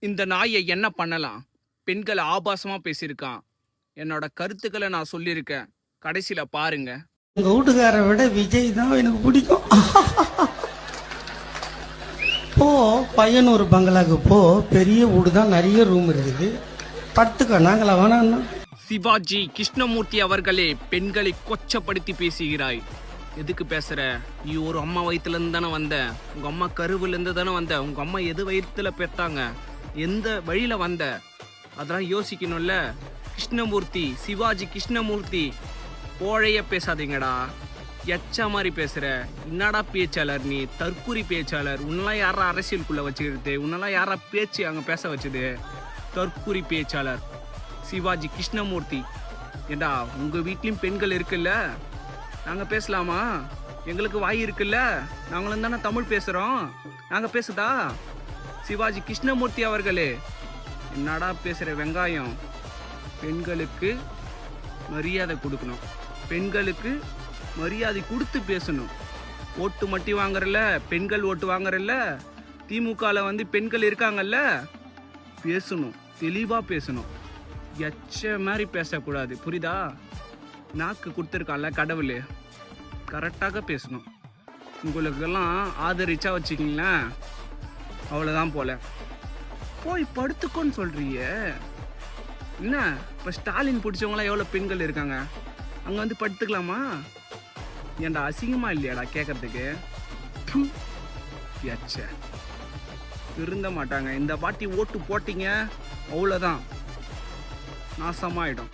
இந்த நாயை என்ன பண்ணலாம்? பெண்களை ஆபாசமா பேசியிருக்கான். என்னோட கருத்துக்களை நான் சொல்லியிருக்கேன். கடைசியில பாருங்க. உங்க வீட்டுக்காரை விட விஜய் தான் எனக்கு பிடிக்கும். போ பையனூர் பங்களாக்கு போ, பெரிய வீடு தான், நிறைய ரூம் இருக்குது, படுத்துக்க. நாங்களா வேணாம். சிவாஜி கிருஷ்ணமூர்த்தி அவர்களே, பெண்களை கொச்சப்படுத்தி பேசுகிறாய். எதுக்கு பேசுற? நீ ஒரு அம்மா வயிற்றுல இருந்து தானே வந்த. உங்க அம்மா கருவுல இருந்து தானே வந்த. உங்க அம்மா எது வயிற்றுல பெத்தாங்க, எந்த வழியில வந்த, அதெல்லாம் யோசிக்கணும்ல. கிருஷ்ணமூர்த்தி, சிவாஜி கிருஷ்ணமூர்த்தி, கோழைய பேசாதீங்கடா. எச்ச மாதிரி பேசுற. என்னடா பேச்சாளர் நீ? தற்குறி பேச்சாளர். உன்னெல்லாம் யாரா அரசியலுக்குள்ள வச்சுக்கிறது? உன்னெல்லாம் யாரா பேச்சு அங்க பேச வச்சது? தற்குறி பேச்சாளர் சிவாஜி கிருஷ்ணமூர்த்தி. ஏண்டா, உங்க வீட்லயும் பெண்கள் இருக்குல்ல, நாங்க பேசலாமா? எங்களுக்கு வாய் இருக்குல்ல, நாங்களும் தானே தமிழ் பேசுறோம். நாங்க பேசுதா? சிவாஜி கிருஷ்ணமூர்த்தி அவர்களே, என்னடா பேசுற வெங்காயம்? பெண்களுக்கு மரியாதை கொடுக்கணும். பெண்களுக்கு மரியாதை கொடுத்து பேசணும். ஓட்டு மட்டி வாங்குறல, பெண்கள் ஓட்டு வாங்குறல்ல, திமுகவில் வந்து பெண்கள் இருக்காங்கல்ல, பேசணும், தெளிவாக பேசணும். எச்ச மாதிரி பேசக்கூடாது, புரியுதா? நாக்கு கொடுத்துருக்கான்ல கடவுள், கரெக்டாக பேசணும். உங்களுக்கெல்லாம் ஆதரிச்சா வச்சுக்கிங்களேன், அவ்வளோதான் போல. போய் படுத்துக்கோன்னு சொல்றிய என்ன? இப்போ ஸ்டாலின் பிடிச்சவங்களாம் எவ்வளோ பெண்கள் இருக்காங்க, அங்கே வந்து படுத்துக்கலாமா? ஏன்டா அசிங்கமா இல்லையாடா கேட்கறதுக்கு? எச்ச திருந்த மாட்டாங்க. இந்த வாட்டி ஓட்டு போட்டீங்க, அவ்வளோதான், நாசமாயிடும்.